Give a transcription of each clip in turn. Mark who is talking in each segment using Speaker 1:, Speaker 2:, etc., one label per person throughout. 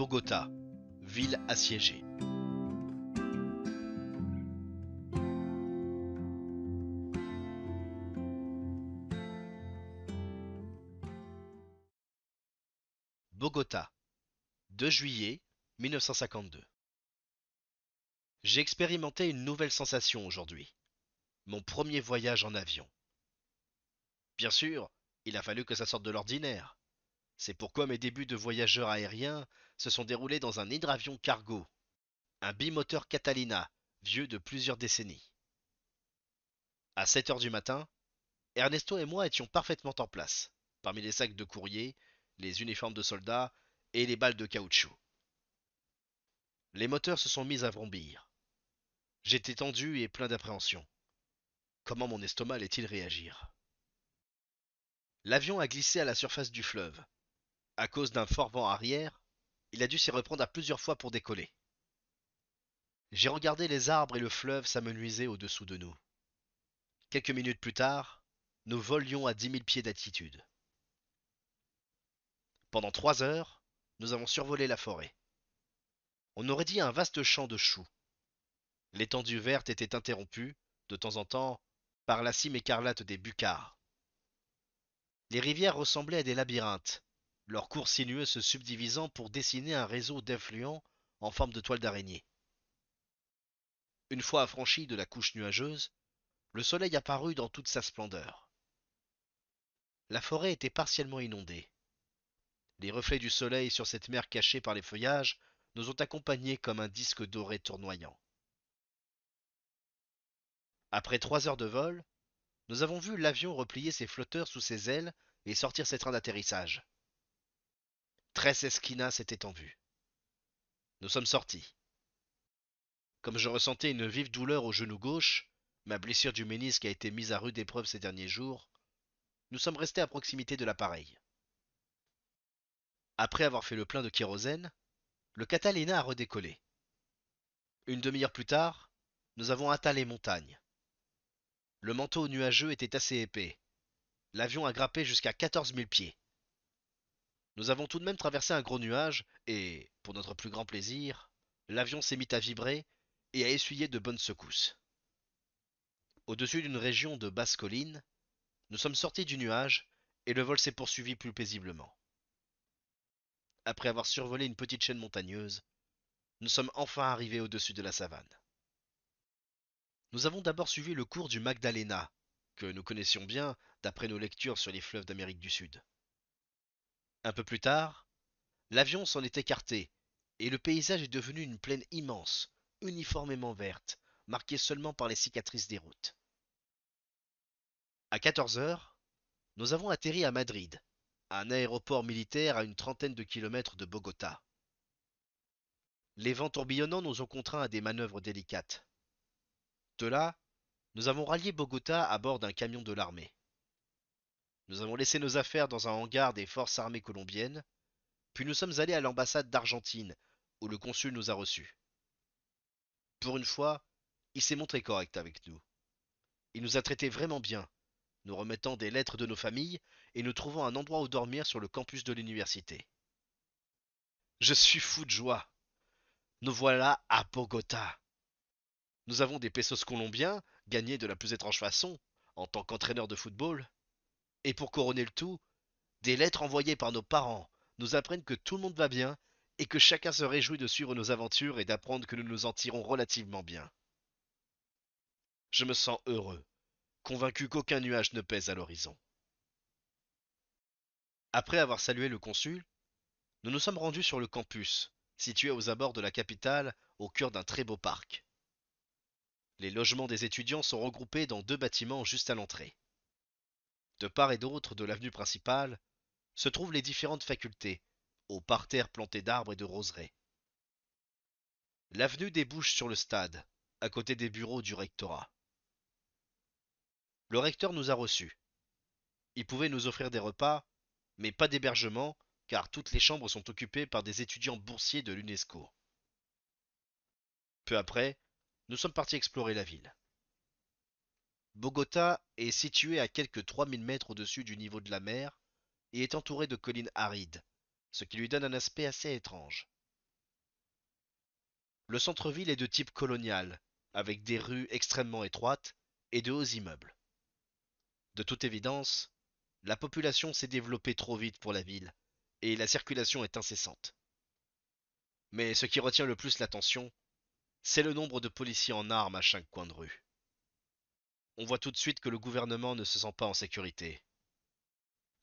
Speaker 1: Bogota, ville assiégée. Bogota, 2 juillet 1952. J'ai expérimenté une nouvelle sensation aujourd'hui. Mon premier voyage en avion. Bien sûr, il a fallu que ça sorte de l'ordinaire. C'est pourquoi mes débuts de voyageur aérien se sont déroulés dans un hydravion cargo, un bimoteur Catalina, vieux de plusieurs décennies. À 7 heures du matin, Ernesto et moi étions parfaitement en place, parmi les sacs de courrier, les uniformes de soldats et les balles de caoutchouc. Les moteurs se sont mis à vrombir. J'étais tendu et plein d'appréhension. Comment mon estomac allait-il réagir? L'avion a glissé à la surface du fleuve. À cause d'un fort vent arrière, il a dû s'y reprendre à plusieurs fois pour décoller. J'ai regardé les arbres et le fleuve s'amenuiser au-dessous de nous. Quelques minutes plus tard, nous volions à 10 000 pieds d'altitude. Pendant 3 heures, nous avons survolé la forêt. On aurait dit un vaste champ de choux. L'étendue verte était interrompue, de temps en temps, par la cime écarlate des bucars. Les rivières ressemblaient à des labyrinthes, leurs cours sinueux se subdivisant pour dessiner un réseau d'effluents en forme de toile d'araignée. Une fois affranchi de la couche nuageuse, le soleil apparut dans toute sa splendeur. La forêt était partiellement inondée. Les reflets du soleil sur cette mer cachée par les feuillages nous ont accompagnés comme un disque doré tournoyant. Après 3 heures de vol, nous avons vu l'avion replier ses flotteurs sous ses ailes et sortir ses trains d'atterrissage. Tres Esquinas était en vue. Nous sommes sortis. Comme je ressentais une vive douleur au genou gauche, ma blessure du ménisque a été mise à rude épreuve ces derniers jours, nous sommes restés à proximité de l'appareil. Après avoir fait le plein de kérosène, le Catalina a redécollé. Une demi-heure plus tard, nous avons atteint les montagnes. Le manteau nuageux était assez épais. L'avion a grimpé jusqu'à 14 000 pieds. Nous avons tout de même traversé un gros nuage et, pour notre plus grand plaisir, l'avion s'est mis à vibrer et à essuyer de bonnes secousses. Au-dessus d'une région de basses collines, nous sommes sortis du nuage et le vol s'est poursuivi plus paisiblement. Après avoir survolé une petite chaîne montagneuse, nous sommes enfin arrivés au-dessus de la savane. Nous avons d'abord suivi le cours du Magdalena, que nous connaissions bien d'après nos lectures sur les fleuves d'Amérique du Sud. Un peu plus tard, l'avion s'en est écarté et le paysage est devenu une plaine immense, uniformément verte, marquée seulement par les cicatrices des routes. À 14 heures, nous avons atterri à Madrid, un aéroport militaire à une trentaine de kilomètres de Bogota. Les vents tourbillonnants nous ont contraints à des manœuvres délicates. De là, nous avons rallié Bogota à bord d'un camion de l'armée. Nous avons laissé nos affaires dans un hangar des forces armées colombiennes, puis nous sommes allés à l'ambassade d'Argentine, où le consul nous a reçus. Pour une fois, il s'est montré correct avec nous. Il nous a traités vraiment bien, nous remettant des lettres de nos familles et nous trouvant un endroit où dormir sur le campus de l'université. Je suis fou de joie. Nous voilà à Bogota. Nous avons des pesos colombiens, gagnés de la plus étrange façon, en tant qu'entraîneur de football. Et pour couronner le tout, des lettres envoyées par nos parents nous apprennent que tout le monde va bien et que chacun se réjouit de suivre nos aventures et d'apprendre que nous nous en tirons relativement bien. Je me sens heureux, convaincu qu'aucun nuage ne pèse à l'horizon. Après avoir salué le consul, nous nous sommes rendus sur le campus, situé aux abords de la capitale, au cœur d'un très beau parc. Les logements des étudiants sont regroupés dans 2 bâtiments juste à l'entrée. De part et d'autre de l'avenue principale se trouvent les différentes facultés, au parterre planté d'arbres et de roseraies. L'avenue débouche sur le stade, à côté des bureaux du rectorat. Le recteur nous a reçus. Il pouvait nous offrir des repas, mais pas d'hébergement, car toutes les chambres sont occupées par des étudiants boursiers de l'UNESCO. Peu après, nous sommes partis explorer la ville. Bogota est située à quelques 3 000 mètres au-dessus du niveau de la mer et est entourée de collines arides, ce qui lui donne un aspect assez étrange. Le centre-ville est de type colonial, avec des rues extrêmement étroites et de hauts immeubles. De toute évidence, la population s'est développée trop vite pour la ville, et la circulation est incessante. Mais ce qui retient le plus l'attention, c'est le nombre de policiers en armes à chaque coin de rue. On voit tout de suite que le gouvernement ne se sent pas en sécurité.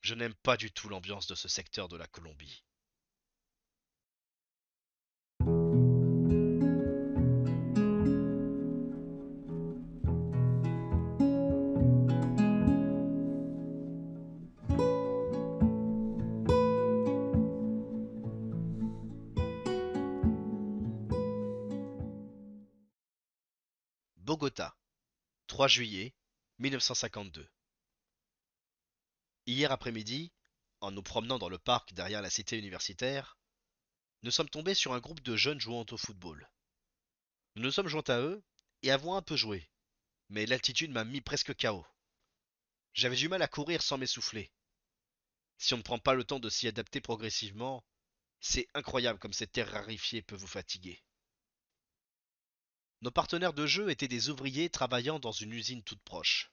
Speaker 1: Je n'aime pas du tout l'ambiance de ce secteur de la Colombie. Bogota, 3 juillet 1952. Hier après-midi, en nous promenant dans le parc derrière la cité universitaire, nous sommes tombés sur un groupe de jeunes jouant au football. Nous nous sommes joints à eux et avons un peu joué, mais l'altitude m'a mis presque KO. J'avais du mal à courir sans m'essouffler. Si on ne prend pas le temps de s'y adapter progressivement, c'est incroyable comme cette terre raréfiée peut vous fatiguer. Nos partenaires de jeu étaient des ouvriers travaillant dans une usine toute proche.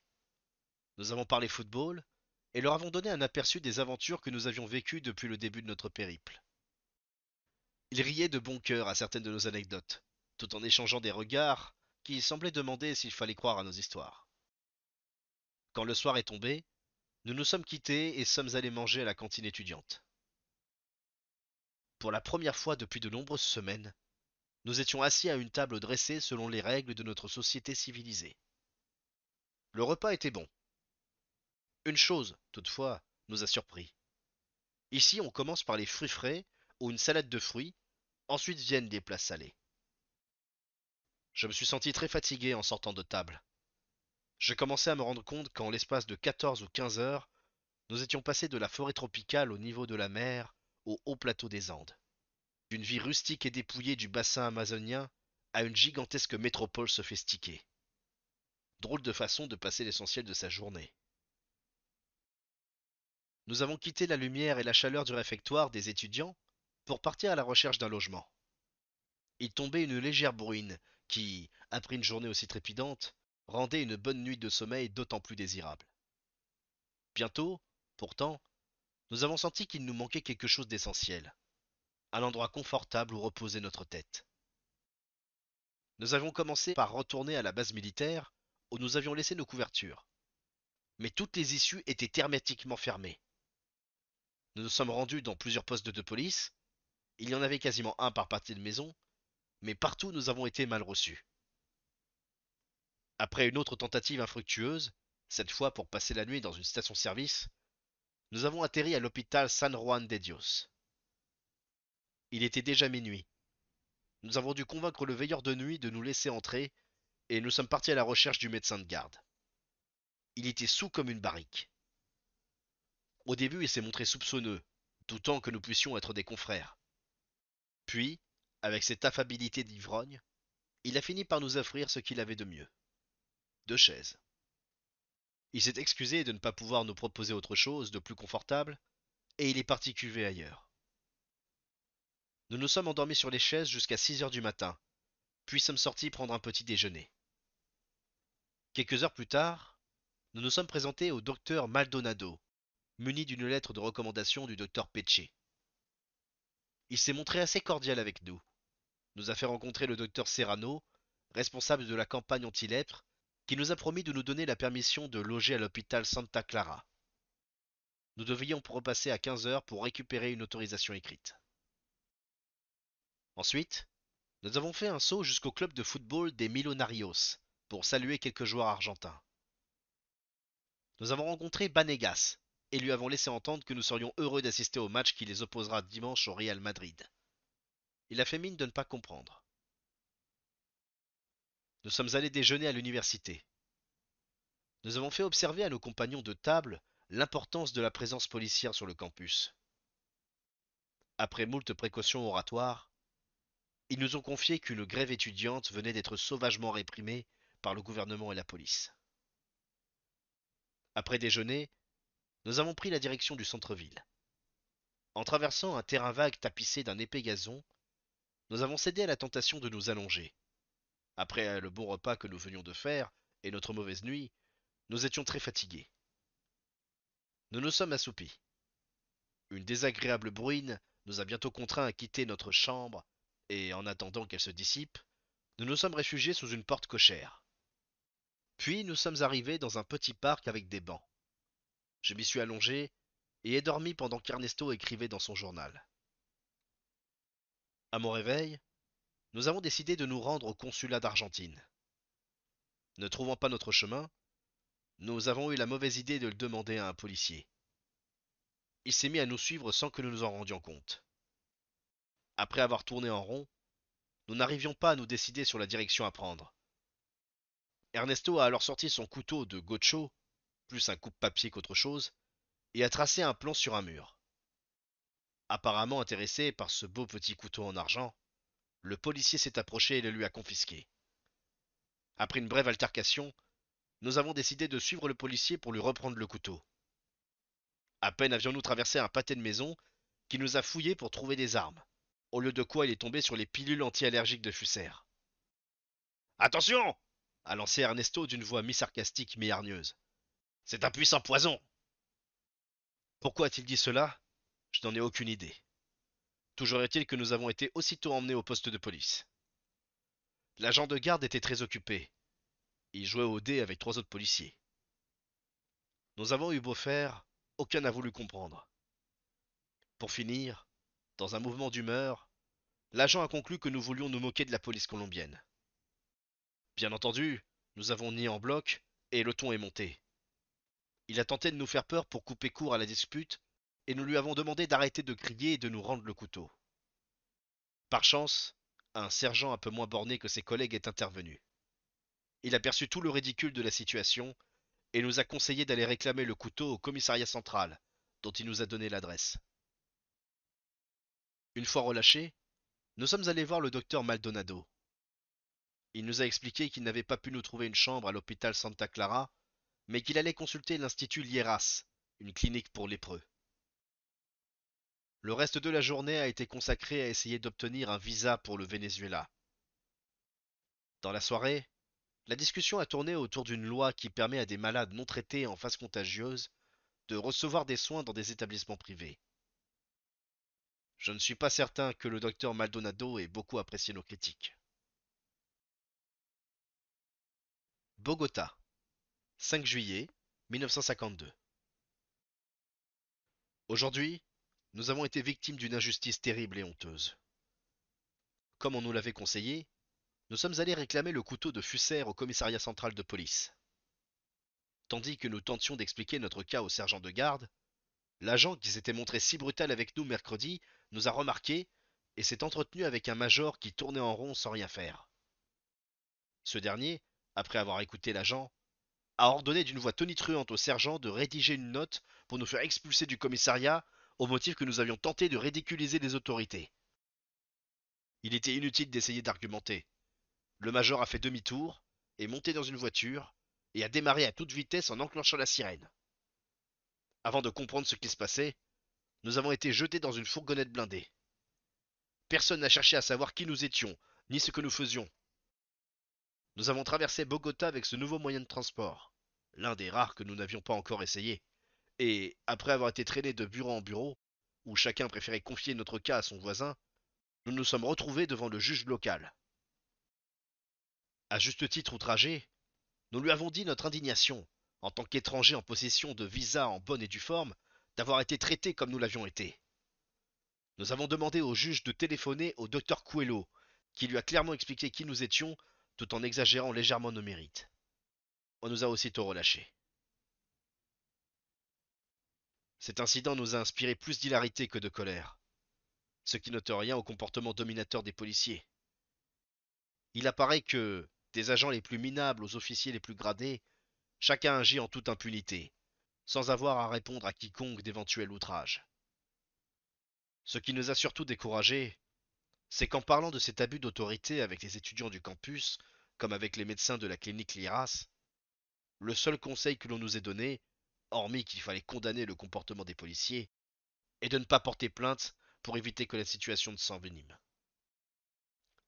Speaker 1: Nous avons parlé football et leur avons donné un aperçu des aventures que nous avions vécues depuis le début de notre périple. Ils riaient de bon cœur à certaines de nos anecdotes, tout en échangeant des regards qui semblaient demander s'il fallait croire à nos histoires. Quand le soir est tombé, nous nous sommes quittés et sommes allés manger à la cantine étudiante. Pour la première fois depuis de nombreuses semaines, nous étions assis à une table dressée selon les règles de notre société civilisée. Le repas était bon. Une chose, toutefois, nous a surpris. Ici, on commence par les fruits frais ou une salade de fruits, ensuite viennent les plats salés. Je me suis senti très fatigué en sortant de table. Je commençais à me rendre compte qu'en l'espace de 14 ou 15 heures, nous étions passés de la forêt tropicale au niveau de la mer, au haut plateau des Andes. D'une vie rustique et dépouillée du bassin amazonien à une gigantesque métropole sophistiquée. Drôle de façon de passer l'essentiel de sa journée. Nous avons quitté la lumière et la chaleur du réfectoire des étudiants pour partir à la recherche d'un logement. Il tombait une légère bruine qui, après une journée aussi trépidante, rendait une bonne nuit de sommeil d'autant plus désirable. Bientôt, pourtant, nous avons senti qu'il nous manquait quelque chose d'essentiel, un endroit confortable où reposer notre tête. Nous avons commencé par retourner à la base militaire où nous avions laissé nos couvertures. Mais toutes les issues étaient hermétiquement fermées. Nous nous sommes rendus dans plusieurs postes de police, il y en avait quasiment un par partie de maison, mais partout nous avons été mal reçus. Après une autre tentative infructueuse, cette fois pour passer la nuit dans une station-service, nous avons atterri à l'hôpital San Juan de Dios. Il était déjà minuit. Nous avons dû convaincre le veilleur de nuit de nous laisser entrer et nous sommes partis à la recherche du médecin de garde. Il était saoul comme une barrique. Au début, il s'est montré soupçonneux, doutant que nous puissions être des confrères. Puis, avec cette affabilité d'ivrogne, il a fini par nous offrir ce qu'il avait de mieux. 2 chaises. Il s'est excusé de ne pas pouvoir nous proposer autre chose de plus confortable, et il est parti cuver ailleurs. Nous nous sommes endormis sur les chaises jusqu'à 6 heures du matin, puis sommes sortis prendre un petit déjeuner. Quelques heures plus tard, nous nous sommes présentés au docteur Maldonado, muni d'une lettre de recommandation du docteur Pecce. Il s'est montré assez cordial avec nous, nous a fait rencontrer le docteur Serrano, responsable de la campagne anti-lèpre, qui nous a promis de nous donner la permission de loger à l'hôpital Santa Clara. Nous devions repasser à 15 heures pour récupérer une autorisation écrite. Ensuite, nous avons fait un saut jusqu'au club de football des Millonarios pour saluer quelques joueurs argentins. Nous avons rencontré Banegas et lui avons laissé entendre que nous serions heureux d'assister au match qui les opposera dimanche au Real Madrid. Il a fait mine de ne pas comprendre. Nous sommes allés déjeuner à l'université. Nous avons fait observer à nos compagnons de table l'importance de la présence policière sur le campus. Après moult précautions oratoires, ils nous ont confié qu'une grève étudiante venait d'être sauvagement réprimée par le gouvernement et la police. Après déjeuner, nous avons pris la direction du centre-ville. En traversant un terrain vague tapissé d'un épais gazon, Nous avons cédé à la tentation de nous allonger. Après le bon repas que nous venions de faire et notre mauvaise nuit, nous étions très fatigués. Nous nous sommes assoupis. Une désagréable bruine nous a bientôt contraints à quitter notre chambre, et en attendant qu'elle se dissipe, nous nous sommes réfugiés sous une porte cochère. Puis nous sommes arrivés dans un petit parc avec des bancs. Je m'y suis allongé et ai dormi pendant qu'Ernesto écrivait dans son journal. À mon réveil, nous avons décidé de nous rendre au consulat d'Argentine. Ne trouvant pas notre chemin, nous avons eu la mauvaise idée de le demander à un policier. Il s'est mis à nous suivre sans que nous nous en rendions compte. Après avoir tourné en rond, nous n'arrivions pas à nous décider sur la direction à prendre. Ernesto a alors sorti son couteau de gocho, plus un coupe-papier qu'autre chose, et a tracé un plan sur un mur. Apparemment intéressé par ce beau petit couteau en argent, le policier s'est approché et le lui a confisqué. Après une brève altercation, nous avons décidé de suivre le policier pour lui reprendre le couteau. À peine avions-nous traversé un pâté de maison qui nous a fouillés pour trouver des armes, au lieu de quoi il est tombé sur les pilules anti-allergiques de Fusser. Attention! A lancé Ernesto d'une voix mi-sarcastique mi-hargneuse. C'est un puissant poison! Pourquoi a-t-il dit cela? Je n'en ai aucune idée. Toujours est-il que nous avons été aussitôt emmenés au poste de police. L'agent de garde était très occupé. Il jouait au dé avec trois autres policiers. Nous avons eu beau faire, aucun n'a voulu comprendre. Pour finir, dans un mouvement d'humeur, l'agent a conclu que nous voulions nous moquer de la police colombienne. Bien entendu, nous avons nié en bloc et le ton est monté. Il a tenté de nous faire peur pour couper court à la dispute et nous lui avons demandé d'arrêter de crier et de nous rendre le couteau. Par chance, un sergent un peu moins borné que ses collègues est intervenu. Il a perçu tout le ridicule de la situation et nous a conseillé d'aller réclamer le couteau au commissariat central, dont il nous a donné l'adresse. Une fois relâchés, nous sommes allés voir le docteur Maldonado. Il nous a expliqué qu'il n'avait pas pu nous trouver une chambre à l'hôpital Santa Clara, mais qu'il allait consulter l'Institut Lieras, une clinique pour lépreux. Le reste de la journée a été consacré à essayer d'obtenir un visa pour le Venezuela. Dans la soirée, la discussion a tourné autour d'une loi qui permet à des malades non traités en phase contagieuse de recevoir des soins dans des établissements privés. Je ne suis pas certain que le docteur Maldonado ait beaucoup apprécié nos critiques. Bogota, 5 juillet 1952. Aujourd'hui, nous avons été victimes d'une injustice terrible et honteuse. Comme on nous l'avait conseillé, nous sommes allés réclamer le couteau de Fusser au commissariat central de police. Tandis que nous tentions d'expliquer notre cas au sergent de garde, l'agent qui s'était montré si brutal avec nous mercredi nous a remarqués et s'est entretenu avec un major qui tournait en rond sans rien faire. Ce dernier, après avoir écouté l'agent, a ordonné d'une voix tonitruante au sergent de rédiger une note pour nous faire expulser du commissariat au motif que nous avions tenté de ridiculiser les autorités. Il était inutile d'essayer d'argumenter. Le major a fait demi-tour, est monté dans une voiture et a démarré à toute vitesse en enclenchant la sirène. Avant de comprendre ce qui se passait, nous avons été jetés dans une fourgonnette blindée. Personne n'a cherché à savoir qui nous étions, ni ce que nous faisions. Nous avons traversé Bogota avec ce nouveau moyen de transport, l'un des rares que nous n'avions pas encore essayé, et, après avoir été traînés de bureau en bureau, où chacun préférait confier notre cas à son voisin, nous nous sommes retrouvés devant le juge local. À juste titre outragé, nous lui avons dit notre indignation, en tant qu'étrangers en possession de visa en bonne et due forme, d'avoir été traités comme nous l'avions été. Nous avons demandé au juge de téléphoner au docteur Coelho, qui lui a clairement expliqué qui nous étions, tout en exagérant légèrement nos mérites. On nous a aussitôt relâchés. Cet incident nous a inspiré plus d'hilarité que de colère, ce qui n'ôte rien au comportement dominateur des policiers. Il apparaît que, des agents les plus minables aux officiers les plus gradés, chacun agit en toute impunité, sans avoir à répondre à quiconque d'éventuels outrages. Ce qui nous a surtout découragés, c'est qu'en parlant de cet abus d'autorité avec les étudiants du campus, comme avec les médecins de la clinique Liras, le seul conseil que l'on nous ait donné, hormis qu'il fallait condamner le comportement des policiers, est de ne pas porter plainte pour éviter que la situation ne s'envenime.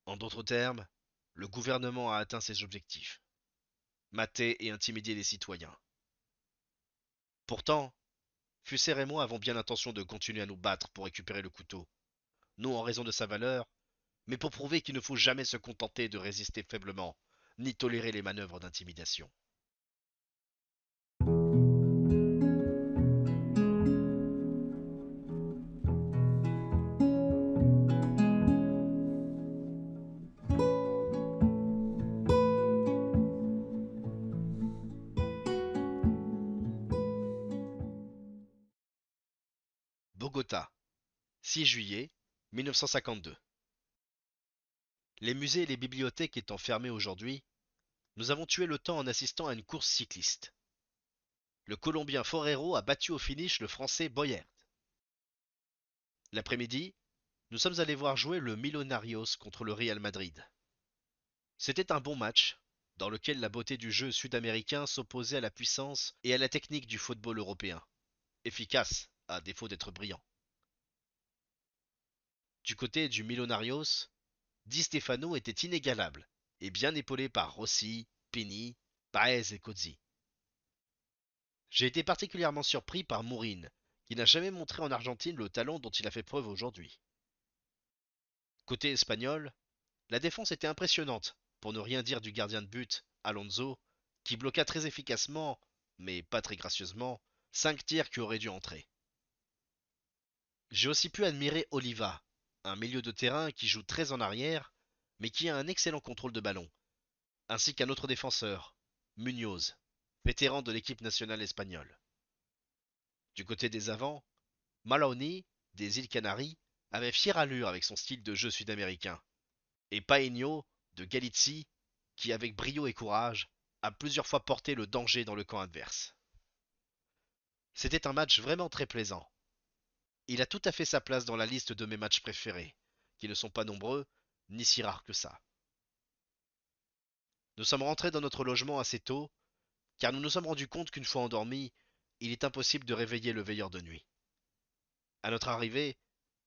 Speaker 1: En d'autres termes, le gouvernement a atteint ses objectifs, mater et intimider les citoyens. Pourtant, Fusser et moi avons bien l'intention de continuer à nous battre pour récupérer le couteau, non en raison de sa valeur, mais pour prouver qu'il ne faut jamais se contenter de résister faiblement, ni tolérer les manœuvres d'intimidation. Bogota, 6 juillet 1952. Les musées et les bibliothèques étant fermés aujourd'hui, nous avons tué le temps en assistant à une course cycliste. Le Colombien Forero a battu au finish le Français Boyert. L'après-midi, nous sommes allés voir jouer le Millonarios contre le Real Madrid. C'était un bon match, dans lequel la beauté du jeu sud-américain s'opposait à la puissance et à la technique du football européen, efficace à défaut d'être brillant. Du côté du Millonarios, Di Stefano était inégalable et bien épaulé par Rossi, Pini, Paez et Cozzi. J'ai été particulièrement surpris par Mourin, qui n'a jamais montré en Argentine le talent dont il a fait preuve aujourd'hui. Côté espagnol, la défense était impressionnante, pour ne rien dire du gardien de but, Alonso, qui bloqua très efficacement, mais pas très gracieusement, 5 tirs qui auraient dû entrer. J'ai aussi pu admirer Oliva, un milieu de terrain qui joue très en arrière, mais qui a un excellent contrôle de ballon, ainsi qu'un autre défenseur, Munoz, vétéran de l'équipe nationale espagnole. Du côté des avants, Maloney, des îles Canaries, avait fière allure avec son style de jeu sud-américain, et Paenio, de Galizie, qui avec brio et courage, a plusieurs fois porté le danger dans le camp adverse. C'était un match vraiment très plaisant. Il a tout à fait sa place dans la liste de mes matchs préférés, qui ne sont pas nombreux, ni si rares que ça. Nous sommes rentrés dans notre logement assez tôt, car nous nous sommes rendus compte qu'une fois endormis, il est impossible de réveiller le veilleur de nuit. À notre arrivée,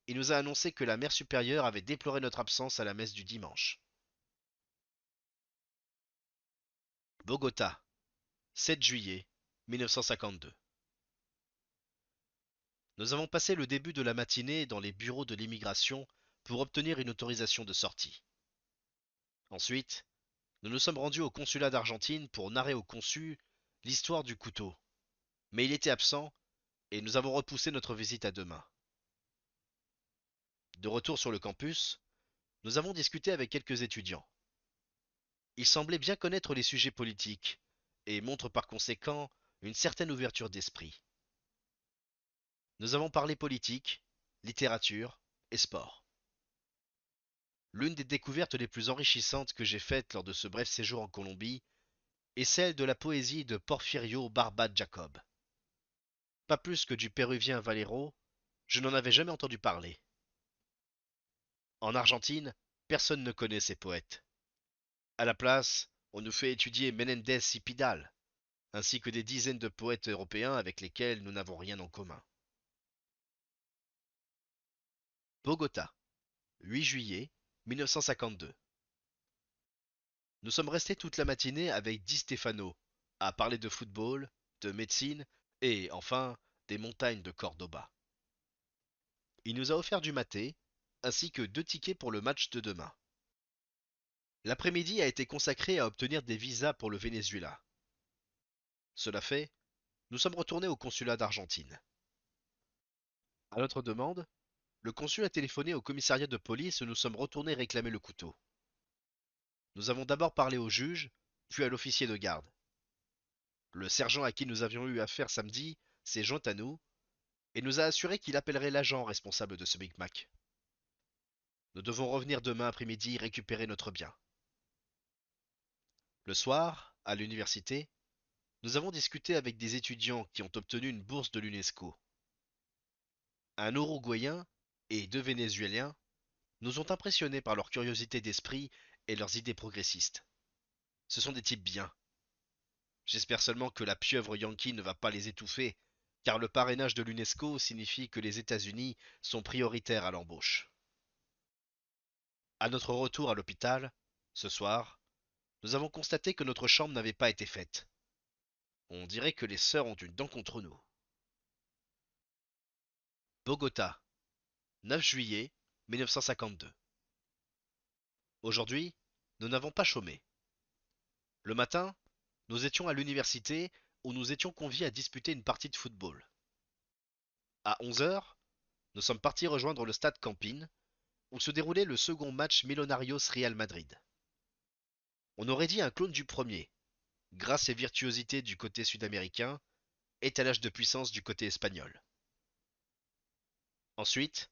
Speaker 1: il nous a annoncé que la mère supérieure avait déploré notre absence à la messe du dimanche. Bogota, 7 juillet 1952. Nous avons passé le début de la matinée dans les bureaux de l'immigration pour obtenir une autorisation de sortie. Ensuite, nous nous sommes rendus au consulat d'Argentine pour narrer au consul l'histoire du couteau. Mais il était absent et nous avons repoussé notre visite à demain. De retour sur le campus, nous avons discuté avec quelques étudiants. Ils semblaient bien connaître les sujets politiques et montrent par conséquent une certaine ouverture d'esprit. Nous avons parlé politique, littérature et sport. L'une des découvertes les plus enrichissantes que j'ai faites lors de ce bref séjour en Colombie est celle de la poésie de Porfirio Barbad Jacob. Pas plus que du péruvien Valero, je n'en avais jamais entendu parler. En Argentine, personne ne connaît ces poètes. À la place, on nous fait étudier Menéndez y Pidal, ainsi que des dizaines de poètes européens avec lesquels nous n'avons rien en commun. Bogota, 8 juillet 1952. Nous sommes restés toute la matinée avec Di Stefano, à parler de football, de médecine et, enfin, des montagnes de Cordoba. Il nous a offert du maté, ainsi que 2 tickets pour le match de demain. L'après-midi a été consacré à obtenir des visas pour le Venezuela. Cela fait, nous sommes retournés au consulat d'Argentine. À notre demande, le consul a téléphoné au commissariat de police et nous sommes retournés réclamer le couteau. Nous avons d'abord parlé au juge, puis à l'officier de garde. Le sergent à qui nous avions eu affaire samedi s'est joint à nous et nous a assuré qu'il appellerait l'agent responsable de ce micmac. Nous devons revenir demain après-midi récupérer notre bien. Le soir, à l'université, nous avons discuté avec des étudiants qui ont obtenu une bourse de l'UNESCO. Un Uruguayen et 2 Vénézuéliens nous ont impressionnés par leur curiosité d'esprit et leurs idées progressistes. Ce sont des types bien. J'espère seulement que la pieuvre yankee ne va pas les étouffer, car le parrainage de l'UNESCO signifie que les États-Unis sont prioritaires à l'embauche. À notre retour à l'hôpital, ce soir, nous avons constaté que notre chambre n'avait pas été faite. On dirait que les sœurs ont une dent contre nous. Bogota, 9 juillet 1952. Aujourd'hui, nous n'avons pas chômé. Le matin, nous étions à l'université où nous étions conviés à disputer une partie de football. À 11 heures, nous sommes partis rejoindre le stade Campine où se déroulait le second match Millonarios-Real Madrid. On aurait dit un clone du premier, grâce et virtuosité du côté sud-américain, étalage de puissance du côté espagnol. Ensuite,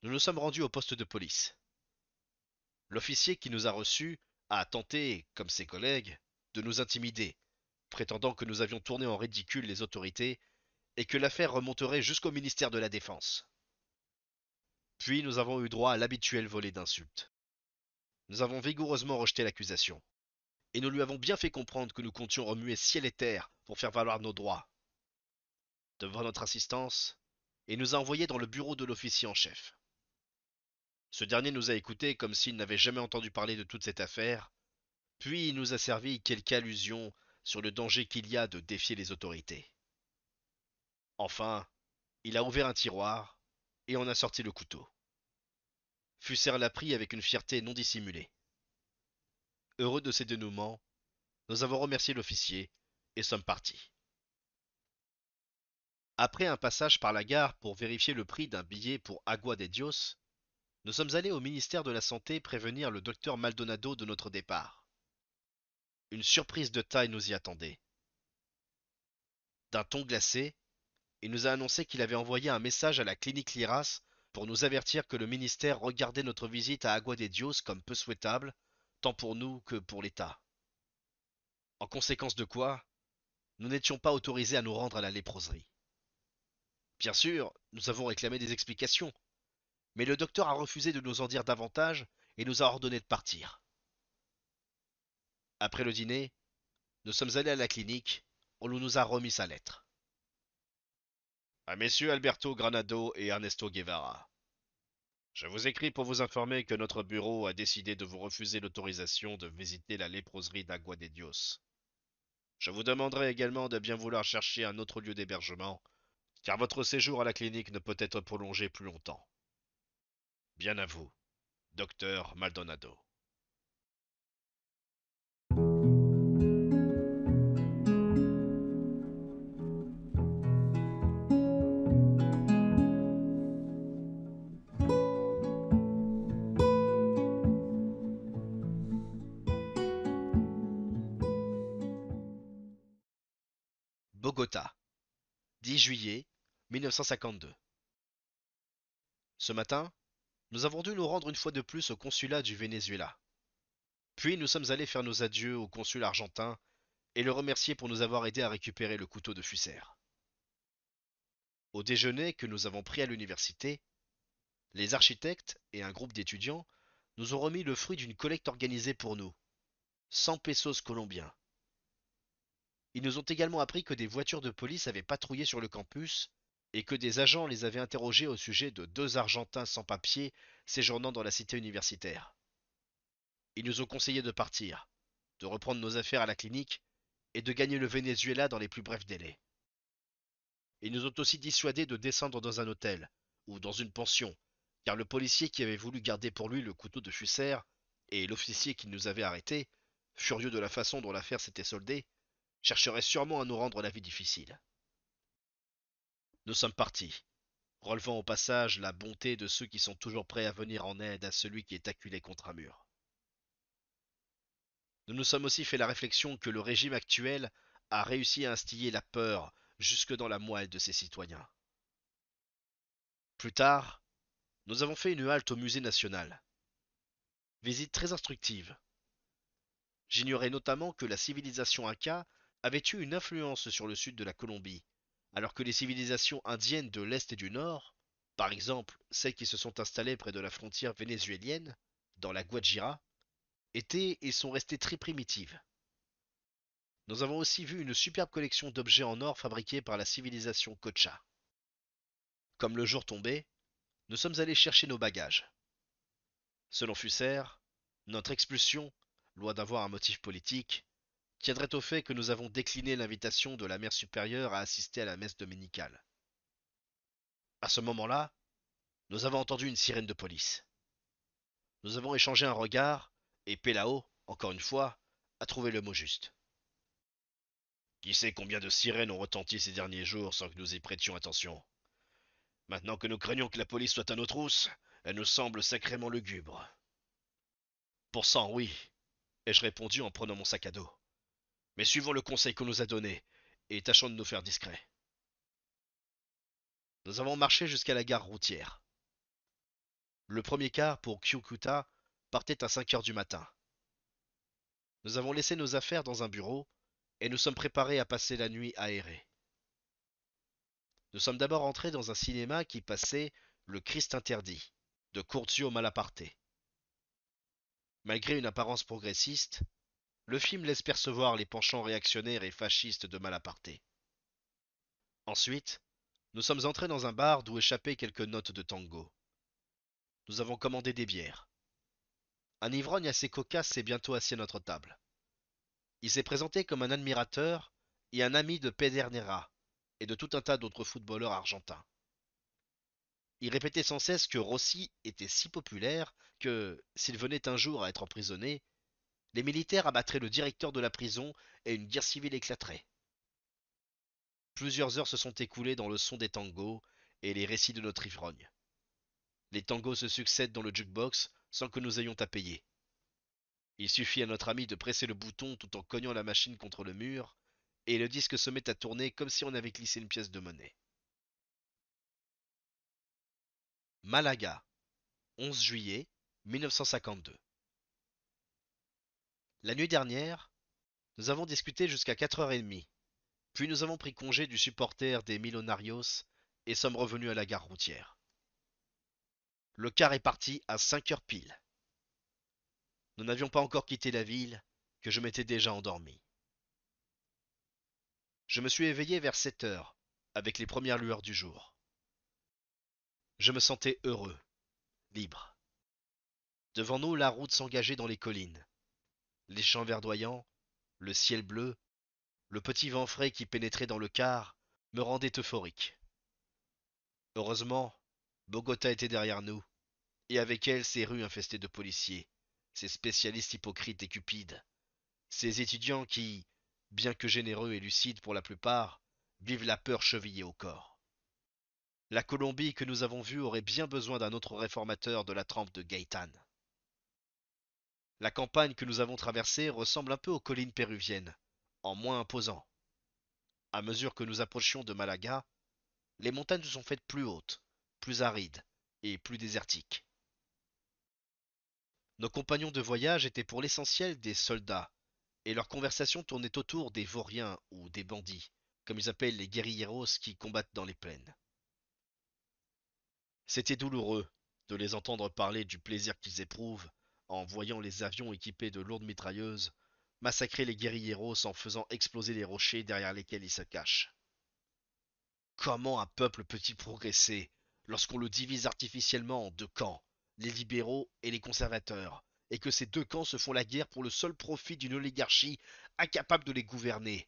Speaker 1: nous nous sommes rendus au poste de police. L'officier qui nous a reçus a tenté, comme ses collègues, de nous intimider, prétendant que nous avions tourné en ridicule les autorités et que l'affaire remonterait jusqu'au ministère de la Défense. Puis nous avons eu droit à l'habituel volet d'insultes. Nous avons vigoureusement rejeté l'accusation, et nous lui avons bien fait comprendre que nous comptions remuer ciel et terre pour faire valoir nos droits. Devant notre assistance, il nous a envoyés dans le bureau de l'officier en chef. Ce dernier nous a écoutés comme s'il n'avait jamais entendu parler de toute cette affaire, puis il nous a servi quelques allusions sur le danger qu'il y a de défier les autorités. Enfin, il a ouvert un tiroir et en a sorti le couteau. Fusser l'a pris avec une fierté non dissimulée. Heureux de ces dénouements, nous avons remercié l'officier et sommes partis. Après un passage par la gare pour vérifier le prix d'un billet pour Agua de Dios, nous sommes allés au ministère de la Santé prévenir le docteur Maldonado de notre départ. Une surprise de taille nous y attendait. D'un ton glacé, il nous a annoncé qu'il avait envoyé un message à la clinique Liras pour nous avertir que le ministère regardait notre visite à Agua de Dios comme peu souhaitable, tant pour nous que pour l'État. En conséquence de quoi, nous n'étions pas autorisés à nous rendre à la léproserie. Bien sûr, nous avons réclamé des explications, mais le docteur a refusé de nous en dire davantage et nous a ordonné de partir. Après le dîner, nous sommes allés à la clinique où l'on nous a remis sa lettre. À messieurs Alberto Granado et Ernesto Guevara. Je vous écris pour vous informer que notre bureau a décidé de vous refuser l'autorisation de visiter la léproserie d'Agua de Dios. Je vous demanderai également de bien vouloir chercher un autre lieu d'hébergement, car votre séjour à la clinique ne peut être prolongé plus longtemps. Bien à vous, docteur Maldonado. Bogota, 10 juillet 1952. Ce matin, nous avons dû nous rendre une fois de plus au consulat du Venezuela. Puis nous sommes allés faire nos adieux au consul argentin et le remercier pour nous avoir aidés à récupérer le couteau de Fusser. Au déjeuner que nous avons pris à l'université, les architectes et un groupe d'étudiants nous ont remis le fruit d'une collecte organisée pour nous, 100 pesos colombiens. Ils nous ont également appris que des voitures de police avaient patrouillé sur le campus et que des agents les avaient interrogés au sujet de deux Argentins sans papier séjournant dans la cité universitaire. Ils nous ont conseillé de partir, de reprendre nos affaires à la clinique et de gagner le Venezuela dans les plus brefs délais. Ils nous ont aussi dissuadés de descendre dans un hôtel ou dans une pension, car le policier qui avait voulu garder pour lui le couteau de Fusser et l'officier qui nous avait arrêtés, furieux de la façon dont l'affaire s'était soldée, chercheraient sûrement à nous rendre la vie difficile. Nous sommes partis, relevant au passage la bonté de ceux qui sont toujours prêts à venir en aide à celui qui est acculé contre un mur. Nous nous sommes aussi fait la réflexion que le régime actuel a réussi à instiller la peur jusque dans la moelle de ses citoyens. Plus tard, nous avons fait une halte au musée national. Visite très instructive. J'ignorais notamment que la civilisation Inca avait eu une influence sur le sud de la Colombie, alors que les civilisations indiennes de l'Est et du Nord, par exemple celles qui se sont installées près de la frontière vénézuélienne, dans la Guajira, étaient et sont restées très primitives. Nous avons aussi vu une superbe collection d'objets en or fabriqués par la civilisation Cocha. Comme le jour tombait, nous sommes allés chercher nos bagages. Selon Fusser, notre expulsion, loin d'avoir un motif politique, tiendrait au fait que nous avons décliné l'invitation de la mère supérieure à assister à la messe dominicale. À ce moment-là, nous avons entendu une sirène de police. Nous avons échangé un regard, et Pelao, encore une fois, a trouvé le mot juste. Qui sait combien de sirènes ont retenti ces derniers jours sans que nous y prêtions attention. Maintenant que nous craignons que la police soit à nos trousses, elle nous semble sacrément lugubre. Pour cent, oui, ai-je répondu en prenant mon sac à dos. Mais suivons le conseil qu'on nous a donné, et tâchons de nous faire discrets. Nous avons marché jusqu'à la gare routière. Le premier car pour Kyukuta partait à 5 heures du matin. Nous avons laissé nos affaires dans un bureau, et nous sommes préparés à passer la nuit aérée. Nous sommes d'abord entrés dans un cinéma qui passait Le Christ interdit, de Curzio Malaparte. Malgré une apparence progressiste, le film laisse percevoir les penchants réactionnaires et fascistes de Malaparte. Ensuite, nous sommes entrés dans un bar d'où échappaient quelques notes de tango. Nous avons commandé des bières. Un ivrogne assez cocasse s'est bientôt assis à notre table. Il s'est présenté comme un admirateur et un ami de Pedernera et de tout un tas d'autres footballeurs argentins. Il répétait sans cesse que Rossi était si populaire que, s'il venait un jour à être emprisonné, les militaires abattraient le directeur de la prison et une guerre civile éclaterait. Plusieurs heures se sont écoulées dans le son des tangos et les récits de notre ivrogne. Les tangos se succèdent dans le jukebox sans que nous ayons à payer. Il suffit à notre ami de presser le bouton tout en cognant la machine contre le mur, et le disque se met à tourner comme si on avait glissé une pièce de monnaie. Malaga, 11 juillet 1952. La nuit dernière, nous avons discuté jusqu'à 4h30, puis nous avons pris congé du supporter des Millonarios et sommes revenus à la gare routière. Le car est parti à 5 heures pile. Nous n'avions pas encore quitté la ville que je m'étais déjà endormi. Je me suis éveillé vers 7 heures, avec les premières lueurs du jour. Je me sentais heureux, libre. Devant nous, la route s'engageait dans les collines. Les champs verdoyants, le ciel bleu, le petit vent frais qui pénétrait dans le car me rendaient euphorique. Heureusement, Bogota était derrière nous, et avec elle ses rues infestées de policiers, ses spécialistes hypocrites et cupides, ces étudiants qui, bien que généreux et lucides pour la plupart, vivent la peur chevillée au corps. La Colombie que nous avons vue aurait bien besoin d'un autre réformateur de la trempe de Gaëtan. La campagne que nous avons traversée ressemble un peu aux collines péruviennes, en moins imposant. À mesure que nous approchions de Malaga, les montagnes se sont faites plus hautes, plus arides et plus désertiques. Nos compagnons de voyage étaient pour l'essentiel des soldats, et leur conversation tournait autour des vauriens ou des bandits, comme ils appellent les guerrilleros qui combattent dans les plaines. C'était douloureux de les entendre parler du plaisir qu'ils éprouvent en voyant les avions équipés de lourdes mitrailleuses massacrer les guerrilleros en faisant exploser les rochers derrière lesquels ils se cachent. Comment un peuple peut-il progresser lorsqu'on le divise artificiellement en deux camps, les libéraux et les conservateurs, et que ces deux camps se font la guerre pour le seul profit d'une oligarchie incapable de les gouverner,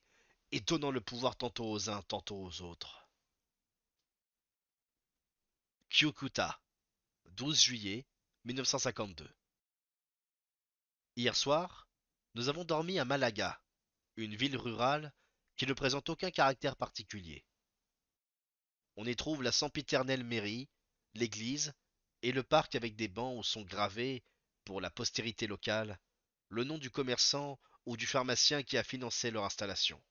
Speaker 1: et donnant le pouvoir tantôt aux uns, tantôt aux autres. Kyukuta, 12 juillet 1952. Hier soir, nous avons dormi à Malaga, une ville rurale qui ne présente aucun caractère particulier. On y trouve la sempiternelle mairie, l'église et le parc avec des bancs où sont gravés, pour la postérité locale, le nom du commerçant ou du pharmacien qui a financé leur installation.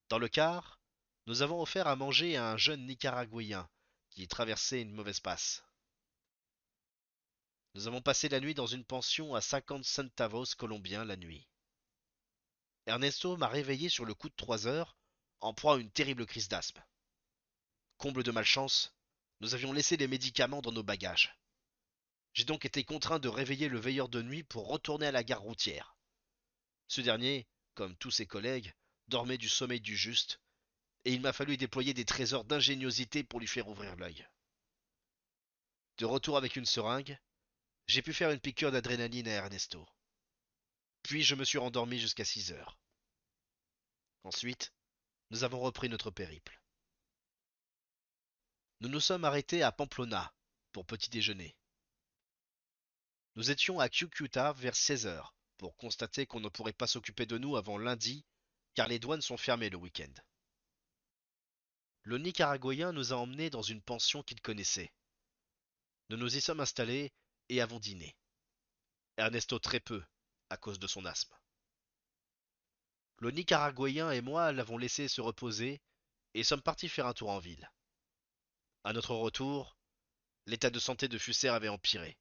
Speaker 1: Dans le car, nous avons offert à manger à un jeune Nicaraguayen qui traversait une mauvaise passe. Nous avons passé la nuit dans une pension à 50 centavos colombiens la nuit. Ernesto m'a réveillé sur le coup de 3 heures, en proie à une terrible crise d'asthme. Comble de malchance, nous avions laissé les médicaments dans nos bagages. J'ai donc été contraint de réveiller le veilleur de nuit pour retourner à la gare routière. Ce dernier, comme tous ses collègues, dormait du sommeil du juste, et il m'a fallu déployer des trésors d'ingéniosité pour lui faire ouvrir l'œil. De retour avec une seringue, J'ai pu faire une piqûre d'adrénaline à Ernesto. Puis je me suis rendormi jusqu'à 6 heures. Ensuite, nous avons repris notre périple. Nous nous sommes arrêtés à Pamplona pour petit déjeuner. Nous étions à Cúcuta vers 16 heures pour constater qu'on ne pourrait pas s'occuper de nous avant lundi car les douanes sont fermées le week-end. Le Nicaraguayen nous a emmenés dans une pension qu'il connaissait. Nous nous y sommes installés et avons dîné. Ernesto très peu, à cause de son asthme. Le Nicaraguayen et moi l'avons laissé se reposer et sommes partis faire un tour en ville. À notre retour, l'état de santé de Fusser avait empiré.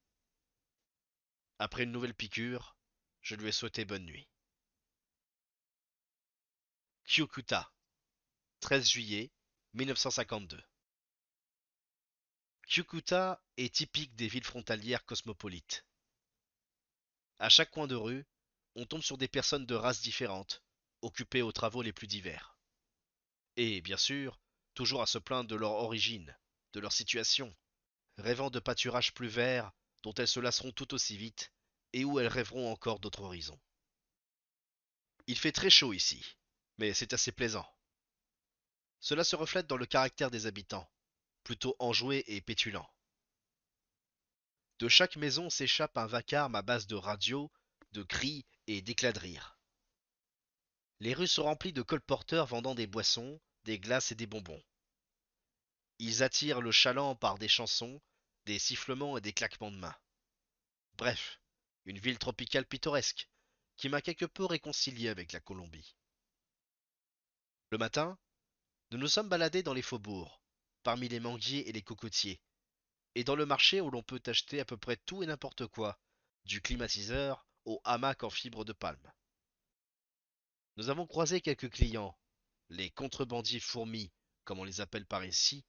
Speaker 1: Après une nouvelle piqûre, je lui ai souhaité bonne nuit. Cúcuta, 13 juillet 1952. Cúcuta est typique des villes frontalières cosmopolites. À chaque coin de rue, on tombe sur des personnes de races différentes, occupées aux travaux les plus divers. Et, bien sûr, toujours à se plaindre de leur origine, de leur situation, rêvant de pâturages plus verts dont elles se lasseront tout aussi vite et où elles rêveront encore d'autres horizons. Il fait très chaud ici, mais c'est assez plaisant. Cela se reflète dans le caractère des habitants, plutôt enjoués et pétulants. De chaque maison s'échappe un vacarme à base de radios, de cris et d'éclats de rire. Les rues sont remplies de colporteurs vendant des boissons, des glaces et des bonbons. Ils attirent le chaland par des chansons, des sifflements et des claquements de mains. Bref, une ville tropicale pittoresque, qui m'a quelque peu réconcilié avec la Colombie. Le matin, nous nous sommes baladés dans les faubourgs, parmi les manguiers et les cocotiers, et dans le marché où l'on peut acheter à peu près tout et n'importe quoi, du climatiseur au hamac en fibre de palme. Nous avons croisé quelques clients, les contrebandiers fourmis, comme on les appelle par ici,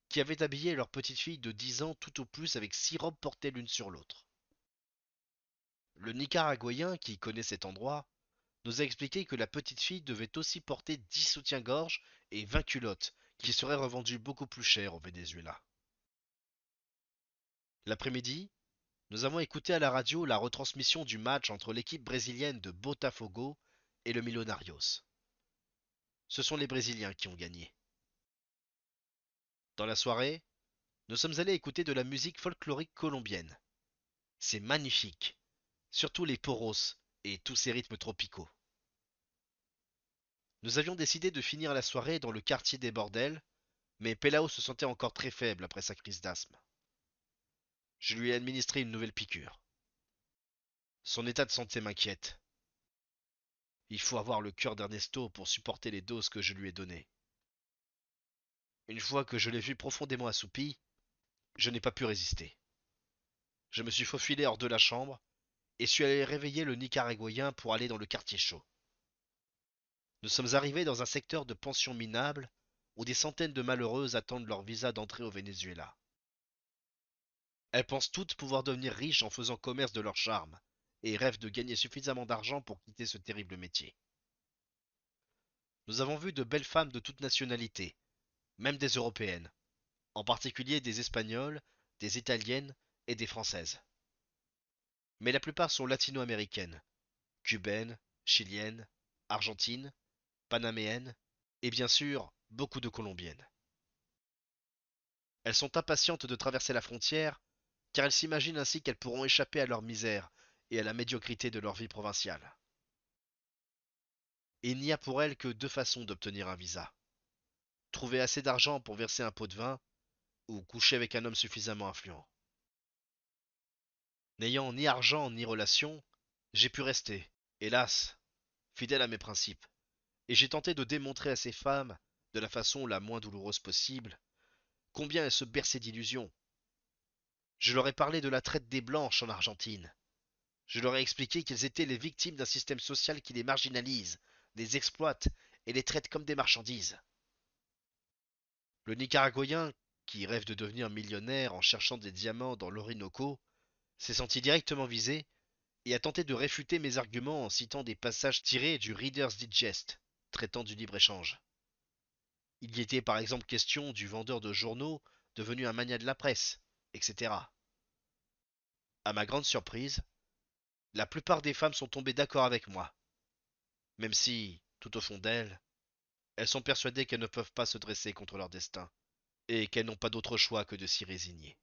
Speaker 1: qui avaient habillé leur petite fille de 10 ans tout au plus avec 6 robes portées l'une sur l'autre. Le Nicaraguayen, qui connaît cet endroit, nous a expliqué que la petite fille devait aussi porter 10 soutiens-gorge et 20 culottes, qui seraient revendues beaucoup plus cher au Venezuela. L'après-midi, nous avons écouté à la radio la retransmission du match entre l'équipe brésilienne de Botafogo et le Millonarios. Ce sont les Brésiliens qui ont gagné. Dans la soirée, nous sommes allés écouter de la musique folklorique colombienne. C'est magnifique, surtout les poros et tous ces rythmes tropicaux. Nous avions décidé de finir la soirée dans le quartier des bordels, mais Pelao se sentait encore très faible après sa crise d'asthme. Je lui ai administré une nouvelle piqûre. Son état de santé m'inquiète. Il faut avoir le cœur d'Ernesto pour supporter les doses que je lui ai données. Une fois que je l'ai vu profondément assoupi, je n'ai pas pu résister. Je me suis faufilé hors de la chambre et suis allé réveiller le Nicaraguayen pour aller dans le quartier chaud. Nous sommes arrivés dans un secteur de pensions minables où des centaines de malheureuses attendent leur visa d'entrée au Venezuela. Elles pensent toutes pouvoir devenir riches en faisant commerce de leur charme et rêvent de gagner suffisamment d'argent pour quitter ce terrible métier. Nous avons vu de belles femmes de toutes nationalités, même des européennes, en particulier des espagnoles, des italiennes et des françaises. Mais la plupart sont latino-américaines, cubaines, chiliennes, argentines, panaméennes et bien sûr beaucoup de colombiennes. Elles sont impatientes de traverser la frontière car elles s'imaginent ainsi qu'elles pourront échapper à leur misère et à la médiocrité de leur vie provinciale. Et il n'y a pour elles que deux façons d'obtenir un visa. Trouver assez d'argent pour verser un pot de vin ou coucher avec un homme suffisamment influent. N'ayant ni argent ni relation, j'ai pu rester, hélas, fidèle à mes principes, et j'ai tenté de démontrer à ces femmes, de la façon la moins douloureuse possible, combien elles se berçaient d'illusions. Je leur ai parlé de la traite des blanches en Argentine. Je leur ai expliqué qu'ils étaient les victimes d'un système social qui les marginalise, les exploite et les traite comme des marchandises. Le Nicaraguayen, qui rêve de devenir millionnaire en cherchant des diamants dans l'Orinoco, s'est senti directement visé et a tenté de réfuter mes arguments en citant des passages tirés du Reader's Digest, traitant du libre-échange. Il y était par exemple question du vendeur de journaux devenu un magnat de la presse, etc. À ma grande surprise, la plupart des femmes sont tombées d'accord avec moi, même si, tout au fond d'elles, elles sont persuadées qu'elles ne peuvent pas se dresser contre leur destin, et qu'elles n'ont pas d'autre choix que de s'y résigner.